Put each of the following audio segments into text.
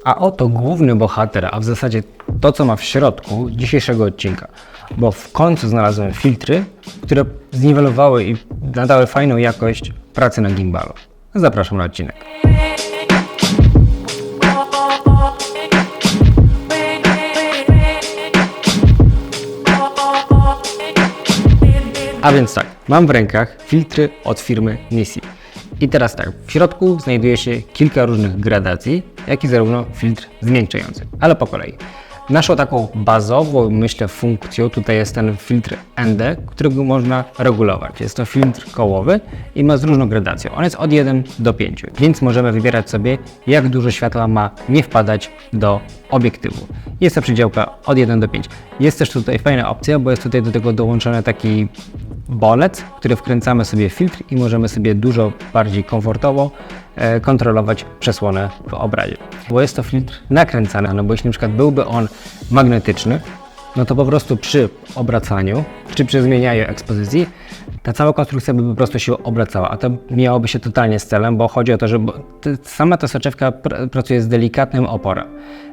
A oto główny bohater, a w zasadzie to, co ma w środku dzisiejszego odcinka. Bo w końcu znalazłem filtry, które zniwelowały i nadały fajną jakość pracy na gimbalu. Zapraszam na odcinek. A więc tak, mam w rękach filtry od firmy Nissi. I teraz tak, w środku znajduje się kilka różnych gradacji, jak i zarówno filtr zmiękczający, ale po kolei. Naszą taką bazową, myślę, funkcją tutaj jest ten filtr ND, którego można regulować. Jest to filtr kołowy i ma z różną gradacją. On jest od 1 do 5, więc możemy wybierać sobie, jak dużo światła ma nie wpadać do obiektywu. Jest to przydziałka od 1 do 5. Jest też tutaj fajna opcja, bo jest tutaj do tego dołączony taki bolec, który wkręcamy sobie w filtr i możemy sobie dużo bardziej komfortowo kontrolować przesłonę w obrazie. Bo jest to filtr nakręcany, no bo jeśli na przykład byłby on magnetyczny, no to po prostu przy obracaniu, czy przy zmienianiu ekspozycji, ta cała konstrukcja by po prostu się obracała, a to miałoby się totalnie z celem, bo chodzi o to, że sama ta soczewka pracuje z delikatnym oporem.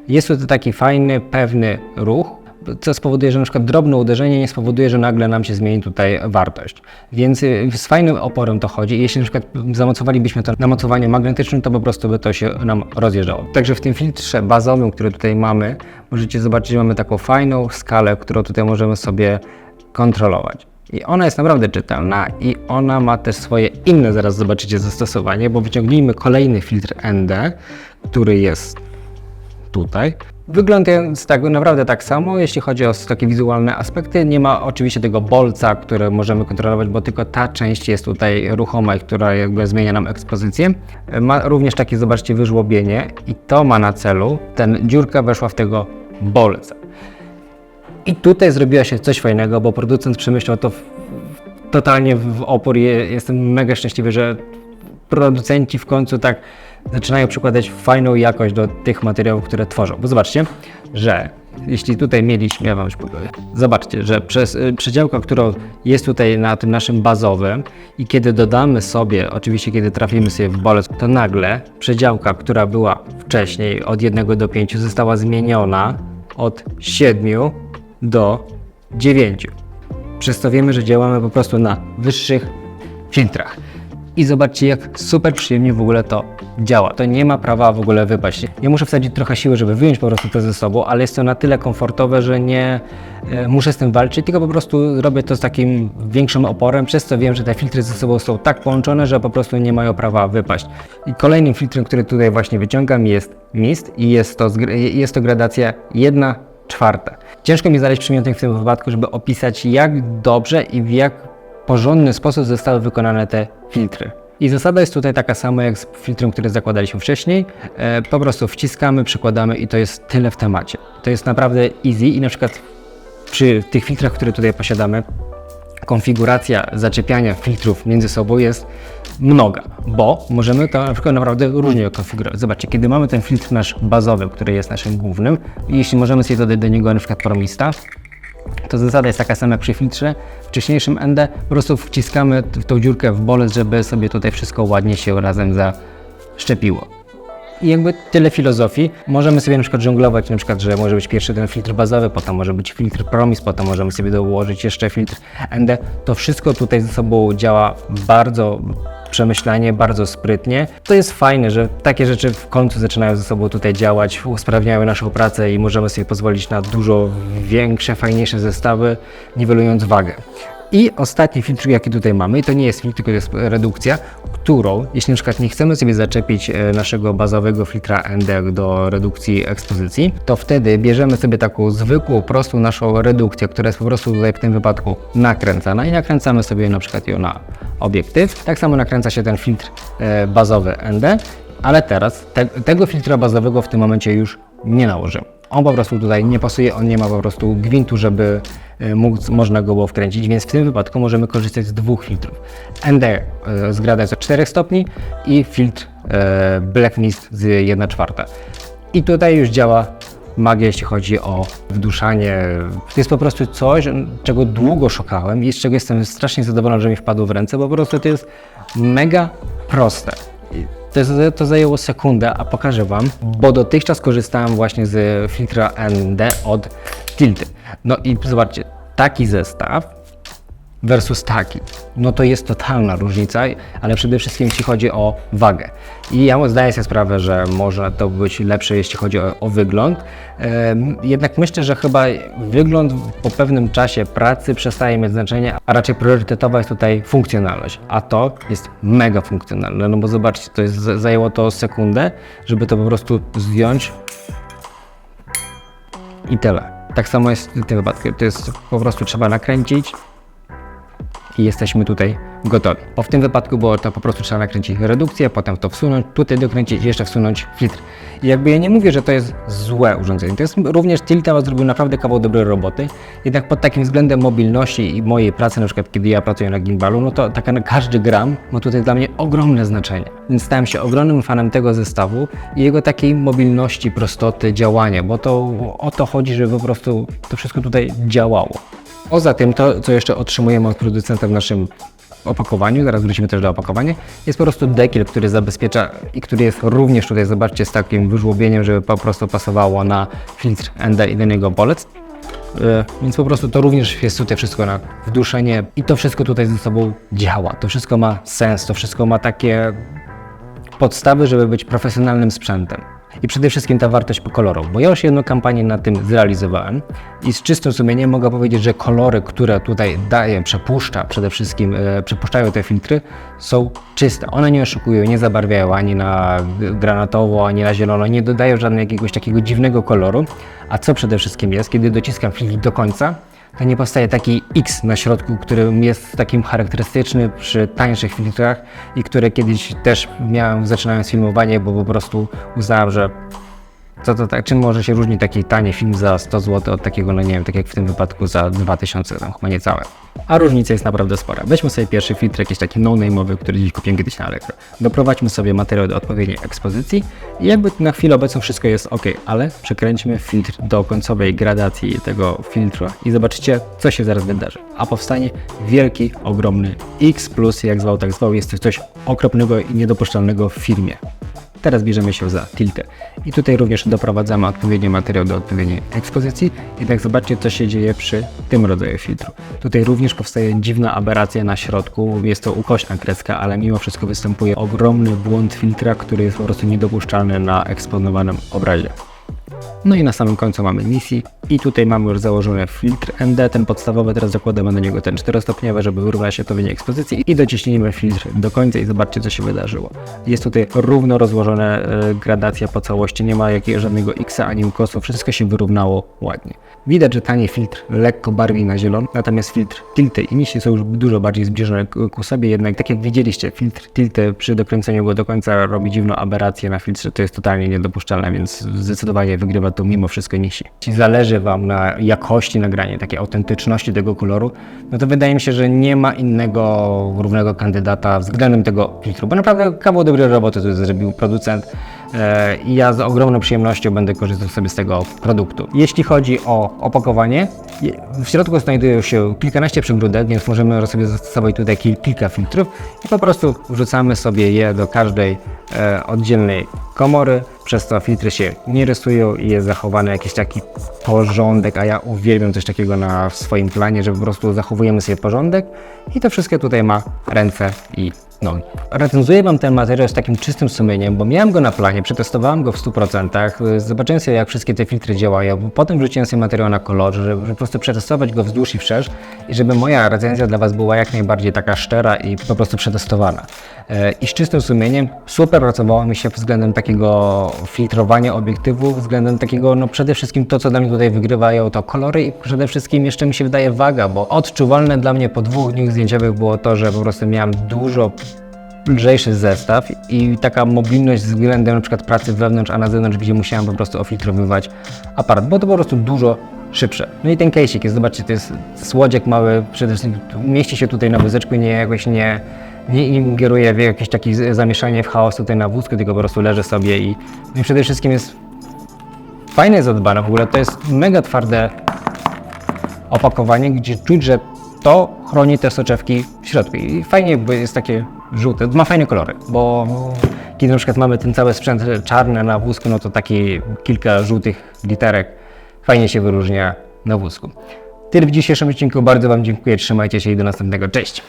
Jest to taki fajny, pewny ruch, co spowoduje, że na przykład drobne uderzenie nie spowoduje, że nagle nam się zmieni tutaj wartość. Więc z fajnym oporem to chodzi. Jeśli na przykład zamocowalibyśmy to na mocowanie magnetycznym, to po prostu by to się nam rozjeżdżało. Także w tym filtrze bazowym, który tutaj mamy, możecie zobaczyć, że mamy taką fajną skalę, którą tutaj możemy sobie kontrolować. I ona jest naprawdę czytelna i ona ma też swoje inne, zaraz zobaczycie, zastosowanie, bo wyciągnijmy kolejny filtr ND, który jest tutaj. Wygląda tak naprawdę tak samo, jeśli chodzi o takie wizualne aspekty. Nie ma oczywiście tego bolca, który możemy kontrolować, bo tylko ta część jest tutaj ruchoma i która jakby zmienia nam ekspozycję. Ma również takie, zobaczcie, wyżłobienie i to ma na celu, dziurka weszła w tego bolca. I tutaj zrobiło się coś fajnego, bo producent przemyślał to totalnie w opór. Jestem mega szczęśliwy, że producenci w końcu tak zaczynają przykładać fajną jakość do tych materiałów, które tworzą. Bo zobaczcie, że jeśli tutaj mieliśmy, ja wam już pokażę, zobaczcie, że przez przedziałka, która jest tutaj na tym naszym bazowym i kiedy dodamy sobie, oczywiście kiedy trafimy sobie w bolec, to nagle przedziałka, która była wcześniej od 1 do 5 została zmieniona od 7 do 9. Przez to wiemy, że działamy po prostu na wyższych filtrach. I zobaczcie, jak super przyjemnie w ogóle to działa. To nie ma prawa w ogóle wypaść. Ja muszę wsadzić trochę siły, żeby wyjąć po prostu to ze sobą, ale jest to na tyle komfortowe, że nie muszę z tym walczyć, tylko po prostu robię to z takim większym oporem, przez co wiem, że te filtry ze sobą są tak połączone, że po prostu nie mają prawa wypaść. I kolejnym filtrem, który tutaj właśnie wyciągam, jest mist i jest to gradacja 1/4. Ciężko mi znaleźć przymiotnik w tym wypadku, żeby opisać, jak dobrze i w jak porządny sposób zostały wykonane te filtry. I zasada jest tutaj taka sama jak z filtrem, który zakładaliśmy wcześniej. Po prostu wciskamy, przykładamy i to jest tyle w temacie. To jest naprawdę easy i na przykład przy tych filtrach, które tutaj posiadamy, konfiguracja zaczepiania filtrów między sobą jest mnoga, bo możemy to na przykład naprawdę różnie konfigurować. Zobaczcie, kiedy mamy ten filtr nasz bazowy, który jest naszym głównym i jeśli możemy sobie dodać do niego na przykład promista, to zasada jest taka sama jak przy filtrze wcześniejszym ND, po prostu wciskamy w tą dziurkę w bolec, żeby sobie tutaj wszystko ładnie się razem zaszczepiło. I jakby tyle filozofii. Możemy sobie na przykład żonglować, na przykład, że może być pierwszy ten filtr bazowy, potem może być filtr promis, potem możemy sobie dołożyć jeszcze filtr ND. To wszystko tutaj ze sobą działa bardzo przemyślanie, bardzo sprytnie. To jest fajne, że takie rzeczy w końcu zaczynają ze sobą tutaj działać, usprawniają naszą pracę i możemy sobie pozwolić na dużo większe, fajniejsze zestawy, niwelując wagę. I ostatni filtr, jaki tutaj mamy, to nie jest filtr, tylko jest redukcja, którą, jeśli na przykład nie chcemy sobie zaczepić naszego bazowego filtra ND do redukcji ekspozycji, to wtedy bierzemy sobie taką zwykłą, prostą naszą redukcję, która jest po prostu tutaj w tym wypadku nakręcana i nakręcamy sobie na przykład ją na obiektyw. Tak samo nakręca się ten filtr bazowy ND, ale teraz tego filtra bazowego w tym momencie już nie nałożymy. On po prostu tutaj nie pasuje, on nie ma po prostu gwintu, żeby można go było wkręcić, więc w tym wypadku możemy korzystać z dwóch filtrów. ND z gradacją 4 stopni i filtr Black Mist z 1/4. I tutaj już działa magia, jeśli chodzi o wduszanie. To jest po prostu coś, czego długo szukałem i z czego jestem strasznie zadowolony, że mi wpadło w ręce, bo po prostu to jest mega proste. To zajęło sekundę, a pokażę Wam, bo dotychczas korzystałem właśnie z filtra ND od Tilty. No i zobaczcie, taki zestaw versus taki, no to jest totalna różnica, ale przede wszystkim jeśli chodzi o wagę. I ja zdaję sobie sprawę, że może to być lepsze, jeśli chodzi o wygląd. Jednak myślę, że chyba wygląd po pewnym czasie pracy przestaje mieć znaczenie, a raczej priorytetowa jest tutaj funkcjonalność. A to jest mega funkcjonalne, no bo zobaczcie, zajęło to sekundę, żeby to po prostu zdjąć i tyle. Tak samo jest w tym wypadku, to jest po prostu trzeba nakręcić i jesteśmy tutaj gotowi. Bo w tym wypadku było to po prostu trzeba nakręcić redukcję, potem to wsunąć, tutaj dokręcić i jeszcze wsunąć filtr. I jakby ja nie mówię, że to jest złe urządzenie, to jest również Tilta zrobił naprawdę kawał dobrej roboty, jednak pod takim względem mobilności i mojej pracy, na przykład kiedy ja pracuję na gimbalu, no to każdy gram ma tutaj dla mnie ogromne znaczenie. Więc stałem się ogromnym fanem tego zestawu i jego takiej mobilności, prostoty, działania, bo to o to chodzi, żeby po prostu to wszystko tutaj działało. Poza tym to, co jeszcze otrzymujemy od producenta w naszym opakowaniu, zaraz wrócimy też do opakowania, jest po prostu dekiel, który zabezpiecza i który jest również tutaj, zobaczcie, z takim wyżłobieniem, żeby po prostu pasowało na filtr ND i do niego bolec. Więc po prostu to również jest tutaj wszystko na wduszenie i to wszystko tutaj ze sobą działa. To wszystko ma sens, to wszystko ma takie podstawy, żeby być profesjonalnym sprzętem. I przede wszystkim ta wartość po kolorach, bo ja już jedną kampanię na tym zrealizowałem i z czystym sumieniem mogę powiedzieć, że kolory, które tutaj przede wszystkim przepuszczają te filtry, są czyste. One nie oszukują, nie zabarwiają ani na granatowo, ani na zielono, nie dodają żadnego jakiegoś takiego dziwnego koloru. A co przede wszystkim jest, kiedy dociskam filtr do końca, to nie powstaje taki X na środku, który jest takim charakterystyczny przy tańszych filtrach i które kiedyś też miałem zaczynając filmowanie, bo po prostu uznałem, że czym może się różni taki tani film za 100 zł od takiego, no nie wiem, tak jak w tym wypadku za 2000, tam chyba niecałe. A różnica jest naprawdę spora. Weźmy sobie pierwszy filtr, jakiś taki no-name'owy, który gdzieś kupiłem kiedyś na Allegro. Doprowadźmy sobie materiał do odpowiedniej ekspozycji i jakby na chwilę obecną wszystko jest ok, ale przekręćmy filtr do końcowej gradacji tego filtru i zobaczycie, co się zaraz wydarzy. A powstanie wielki, ogromny X+, jak zwał, tak zwał, jest to coś okropnego i niedopuszczalnego w firmie. Teraz bierzemy się za Tiltę i tutaj również doprowadzamy odpowiedni materiał do odpowiedniej ekspozycji i tak zobaczcie, co się dzieje przy tym rodzaju filtru. Tutaj również powstaje dziwna aberracja na środku, jest to ukośna kreska, ale mimo wszystko występuje ogromny błąd filtra, który jest po prostu niedopuszczalny na eksponowanym obrazie. No i na samym końcu mamy misji i tutaj mamy już założony filtr ND, ten podstawowy, teraz zakładamy na niego ten 4-stopniowy, żeby wyrównać się odpowiedniej ekspozycji i dociśnijmy filtr do końca i zobaczcie, co się wydarzyło. Jest tutaj równo rozłożona gradacja po całości, nie ma żadnego X-a ani ukosu, wszystko się wyrównało ładnie. Widać, że tani filtr lekko barwi na zielono, natomiast filtr Tilty i misji są już dużo bardziej zbliżone ku sobie, jednak tak jak widzieliście, filtr Tilty przy dokręceniu go do końca robi dziwną aberrację na filtrze, to jest totalnie niedopuszczalne, więc zdecydowanie wygrywa to mimo wszystko nisi. Jeśli zależy Wam na jakości nagrania, takiej autentyczności tego koloru, no to wydaje mi się, że nie ma innego równego kandydata względem tego filtru, bo naprawdę kawał dobrej roboty tu zrobił producent i ja z ogromną przyjemnością będę korzystał sobie z tego produktu. Jeśli chodzi o opakowanie, w środku znajdują się kilkanaście przygródek, więc możemy sobie zastosować tutaj kilka filtrów i po prostu wrzucamy sobie je do każdej oddzielnej komory, przez to filtry się nie rysują i jest zachowany jakiś taki porządek, a ja uwielbiam coś takiego na swoim planie, że po prostu zachowujemy sobie porządek i to wszystko tutaj ma ręce i nogi. Recenzuję Wam ten materiał z takim czystym sumieniem, bo miałem go na planie, przetestowałem go w 100%, zobaczyłem sobie, jak wszystkie te filtry działają, bo potem wrzuciłem sobie materiał na kolorze, żeby po prostu przetestować go wzdłuż i wszerz i żeby moja recenzja dla Was była jak najbardziej taka szczera i po prostu przetestowana. I z czystym sumieniem super pracowało mi się względem takiego filtrowania obiektywów, względem takiego, no przede wszystkim to, co dla mnie tutaj wygrywają, to kolory i przede wszystkim jeszcze mi się wydaje waga, bo odczuwalne dla mnie po 2 dniach zdjęciowych było to, że po prostu miałem dużo lżejszy zestaw i taka mobilność względem na przykład pracy wewnątrz, a na zewnątrz, gdzie musiałem po prostu ofiltrowywać aparat, bo to po prostu dużo szybsze. No i ten case'ik jest, zobaczcie, to jest słodziek mały, przede wszystkim mieści się tutaj na wózeczku, nie ingeruje w jakieś takie zamieszanie, w chaos tutaj na wózku, tylko po prostu leży sobie i przede wszystkim jest fajnie zadbane. W ogóle to jest mega twarde opakowanie, gdzie czuć, że to chroni te soczewki w środku i fajnie, bo jest takie żółte, ma fajne kolory, bo Kiedy na przykład mamy ten cały sprzęt czarny na wózku, no to takie kilka żółtych literek fajnie się wyróżnia na wózku. Tyle w dzisiejszym odcinku, bardzo Wam dziękuję, trzymajcie się i do następnego, cześć!